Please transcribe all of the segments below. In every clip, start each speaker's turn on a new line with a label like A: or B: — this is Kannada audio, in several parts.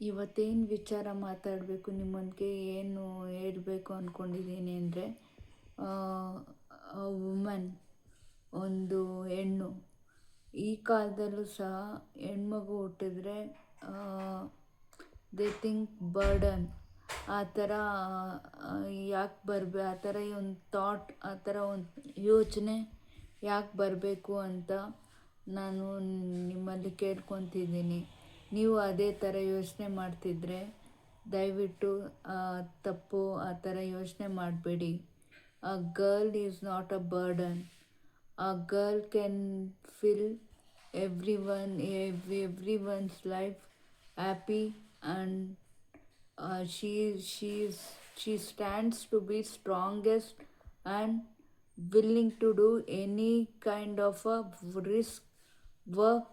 A: ಇವತ್ತೇನು ವಿಚಾರ ಮಾತಾಡಬೇಕು ನಿಮ್ಮೊಂದಿಗೆ ಏನು ಹೇಳಬೇಕು ಅಂದ್ಕೊಂಡಿದ್ದೀನಿ ಅಂದರೆ, ವುಮನ್, ಒಂದು ಹೆಣ್ಣು. ಈ ಕಾಲದಲ್ಲೂ ಸಹ ಹೆಣ್ಮಗು ಹುಟ್ಟಿದ್ರೆ ದೇ ಥಿಂಕ್ ಬರ್ಡನ್. ಆ ಥರ ಯಾಕೆ ಆ ಥರ ಒಂದು ಥಾಟ್, ಆ ಥರ ಒಂದು ಯೋಚನೆ ಯಾಕೆ ಬರಬೇಕು ಅಂತ ನಾನು ನಿಮ್ಮಲ್ಲಿ ಕೇಳ್ಕೊತಿದ್ದೀನಿ. ನೀವು ಅದೇ ಥರ ಯೋಚನೆ ಮಾಡ್ತಿದ್ರೆ ದಯವಿಟ್ಟು ತಪ್ಪು, ಆ ಥರ ಯೋಚನೆ ಮಾಡಬೇಡಿ. A girl is not a burden. A girl can fill everyone's life happy, and she stands to be strongest and willing to do any kind of a risk work,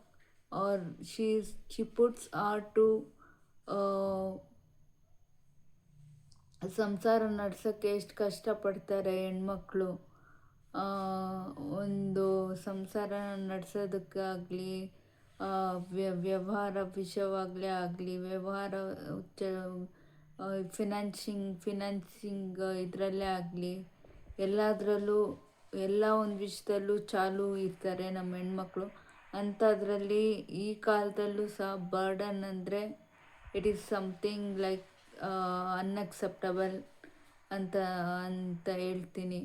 A: or she puts her to ಸಂಸಾರ ನಡ್ಸೋಕ್ಕೆ ಎಷ್ಟು ಕಷ್ಟಪಡ್ತಾರೆ ಹೆಣ್ಮಕ್ಳು. ಒಂದು ಸಂಸಾರ ನಡೆಸೋದಕ್ಕಾಗಲಿ, ವ್ಯವಹಾರ ವಿಷಯವಾಗಲೇ ಆಗಲಿ, ವ್ಯವಹಾರ ಫಿನಾನ್ಸಿಂಗ್ ಇದರಲ್ಲೇ ಆಗಲಿ, ಎಲ್ಲದರಲ್ಲೂ ಎಲ್ಲ ಒಂದು ವಿಷಯದಲ್ಲೂ ಚಾಲೂ ಇರ್ತಾರೆ ನಮ್ಮ ಹೆಣ್ಮಕ್ಳು. ಅಂಥದ್ರಲ್ಲಿ ಈ ಕಾಲದಲ್ಲೂ ಸಹ ಬರ್ಡನ್ ಅಂದರೆ it is something like unacceptable ಅಂತ ಹೇಳ್ತೀನಿ.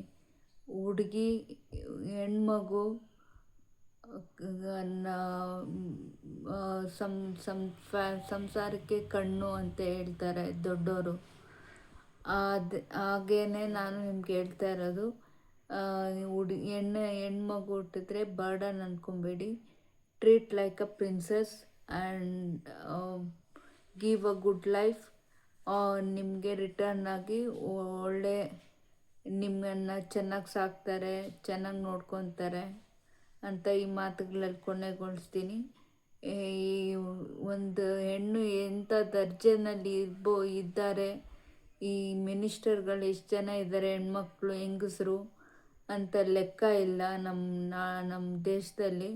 A: ಹುಡುಗಿ, ಹೆಣ್ಮಗು ಸಂಸಾರಕ್ಕೆ ಕಣ್ಣು ಅಂತ ಹೇಳ್ತಾರೆ ದೊಡ್ಡವರು. ಹಾಗೇನೆ ನಾನು ನಿಮ್ಗೆ ಹೇಳ್ತಾ ಇರೋದು, ಹೆಣ್ಮಗು ಹುಟ್ಟಿದ್ರೆ ಬರ್ಡನ್ ಅಂದ್ಕೊಬೇಡಿ. Treat like a princess and give a good life. ನಿಮಗೆ ರಿಟರ್ನ್ ಆಗಿ ಒಳ್ಳೆ, ನಿಮ್ಮನ್ನು ಚೆನ್ನಾಗಿ ಸಾಕ್ತಾರೆ, ಚೆನ್ನಾಗಿ ನೋಡ್ಕೊತಾರೆ ಅಂತ ಈ ಮಾತುಗಳಲ್ಲಿ ಕೊನೆಗೊಳಿಸ್ತೀನಿ. ಈ ಒಂದು ಹೆಣ್ಣು ಎಂಥ ದರ್ಜೆನಲ್ಲಿ ಇದ್ದಾರೆ, ಈ ಮಿನಿಸ್ಟರ್ಗಳು ಎಷ್ಟು ಜನ ಇದ್ದಾರೆ ಹೆಣ್ಮಕ್ಳು, ಹೆಂಗಸರು ಅಂತ ಲೆಕ್ಕ ಇಲ್ಲ ನಮ್ಮ ದೇಶದಲ್ಲಿ.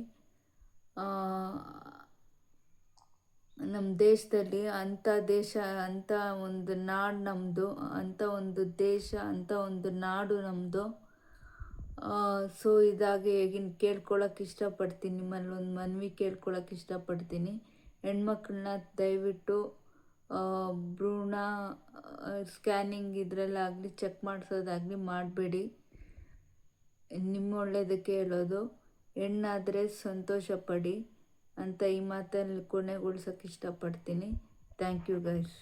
A: ಅಂಥ ದೇಶ, ಅಂಥ ಒಂದು ನಾಡು ನಮ್ಮದು, ಅಂಥ ಒಂದು ದೇಶ, ಅಂಥ ಒಂದು ನಾಡು ನಮ್ಮದು. ಸೊ ಇದಾಗಿ ಹೇಗಿನ ಕೇಳ್ಕೊಳಕ್ಕೆ ಇಷ್ಟಪಡ್ತೀನಿ, ನಿಮ್ಮಲ್ಲಿ ಒಂದು ಮನವಿ ಕೇಳ್ಕೊಳಕ್ಕೆ ಇಷ್ಟಪಡ್ತೀನಿ. ಹೆಣ್ಮಕ್ಳನ್ನ ದಯವಿಟ್ಟು ಭ್ರೂಣ ಸ್ಕ್ಯಾನಿಂಗ್ ಇದರಲ್ಲಾಗಲಿ ಚೆಕ್ ಮಾಡಿಸೋದಾಗಲಿ ಮಾಡಬೇಡಿ. ನಿಮ್ಮ ಒಳ್ಳೆಯದಕ್ಕೆ ಹೇಳೋದು. ಹೆಣ್ಣಾದರೆ ಸಂತೋಷ ಪಡಿ ಅಂತ ಈ ಮಾತಲ್ಲಿ ಕೊನೆಗೊಳ್ಸೋಕ್ಕೆ ಇಷ್ಟಪಡ್ತೀನಿ. Thank you guys.